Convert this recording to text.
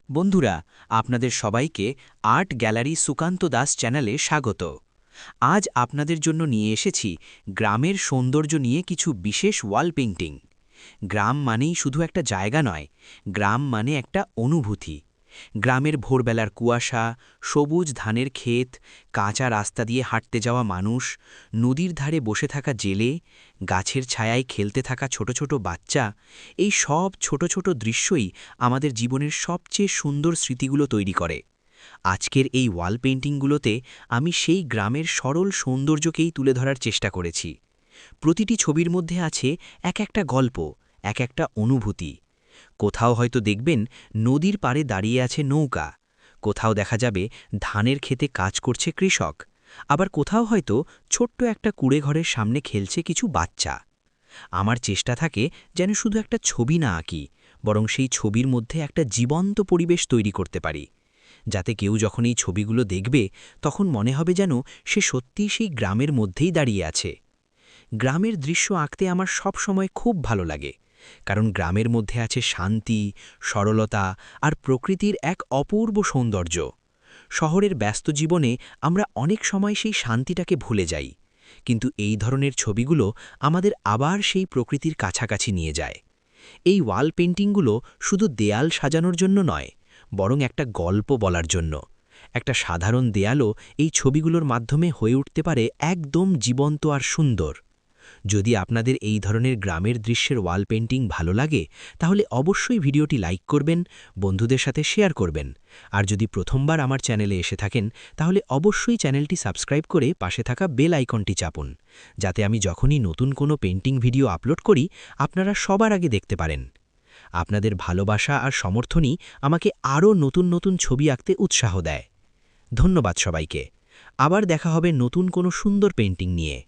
বন্ধুরা, আপনাদের সবাইকে আর্ট গ্যালারি সুকান্ত দাস চ্যানেলে স্বাগত। আজ আপনাদের জন্য নিয়ে এসেছি গ্রামের সৌন্দর্য নিয়ে কিছু বিশেষ ওয়াল পেইন্টিং। গ্রাম মানেই শুধু একটা জায়গা নয়, গ্রাম মানে একটা অনুভূতি। গ্রামের ভোরবেলার কুয়াশা, সবুজ ধানের ক্ষেত, কাঁচা রাস্তা দিয়ে হাঁটতে যাওয়া মানুষ, নদীর ধারে বসে থাকা জেলে, গাছের ছায়ায় খেলতে থাকা ছোট ছোট বাচ্চা, এই সব ছোট ছোট দৃশ্যই আমাদের জীবনের সবচেয়ে সুন্দর স্মৃতিগুলো তৈরি করে। আজকের এই ওয়াল পেইন্টিংগুলোতে আমি সেই গ্রামের সরল সৌন্দর্যকেই তুলে ধরার চেষ্টা করেছি। প্রতিটি ছবির মধ্যে আছে এক একটা গল্প, এক একটা অনুভূতি। কোথাও হয়তো দেখবেন নদীর পাড়ে দাঁড়িয়ে আছে নৌকা, কোথাও দেখা যাবে ধানের ক্ষেতে কাজ করছে কৃষক, আবার কোথাও হয়তো ছোট্ট একটা কুঁড়েঘরের সামনে খেলছে কিছু বাচ্চা। আমার চেষ্টা থাকে যেন শুধু একটা ছবি না আঁকি, বরং সেই ছবির মধ্যে একটা জীবন্ত পরিবেশ তৈরি করতে পারি, যাতে কেউ যখন এই ছবিগুলো দেখবে তখন মনে হবে যেন সে সত্যিই সেই গ্রামের মধ্যেই দাঁড়িয়ে আছে। গ্রামের দৃশ্য আঁকতে আমার সব সময় খুব ভালো লাগে, কারণ গ্রামের মধ্যে আছে শান্তি, সরলতা আর প্রকৃতির এক অপূর্ব সৌন্দর্য। শহরের ব্যস্ত জীবনে আমরা অনেক সময় সেই শান্তিটাকে ভুলে যাই, কিন্তু এই ধরনের ছবিগুলো আমাদের আবার সেই প্রকৃতির কাছাকাছি নিয়ে যায়। এই ওয়াল পেইন্টিংগুলো শুধু দেয়াল সাজানোর জন্য নয়, বরং একটা গল্প বলার জন্য। একটা সাধারণ দেয়ালও এই ছবিগুলোর মাধ্যমে হয়ে উঠতে পারে একদম জীবন্ত আর সুন্দর। যদি আপনাদের এই ধরনের গ্রামের দৃশ্যের ওয়াল পেইন্টিং ভালো লাগে, তাহলে অবশ্যই ভিডিওটি লাইক করবেন, বন্ধুদের সাথে শেয়ার করবেন। আর যদি প্রথমবার আমার চ্যানেলে এসে থাকেন, তাহলে অবশ্যই চ্যানেলটি সাবস্ক্রাইব করে পাশে থাকা বেল আইকনটি চাপুন, যাতে আমি যখনই নতুন কোনো পেইন্টিং ভিডিও আপলোড করি আপনারা সবার আগে দেখতে পারেন। আপনাদের ভালোবাসা আর সমর্থনই আমাকে আরও নতুন নতুন ছবি আঁকতে উৎসাহ দেয়। ধন্যবাদ সবাইকে। আবার দেখা হবে নতুন কোনো সুন্দর পেইন্টিং নিয়ে।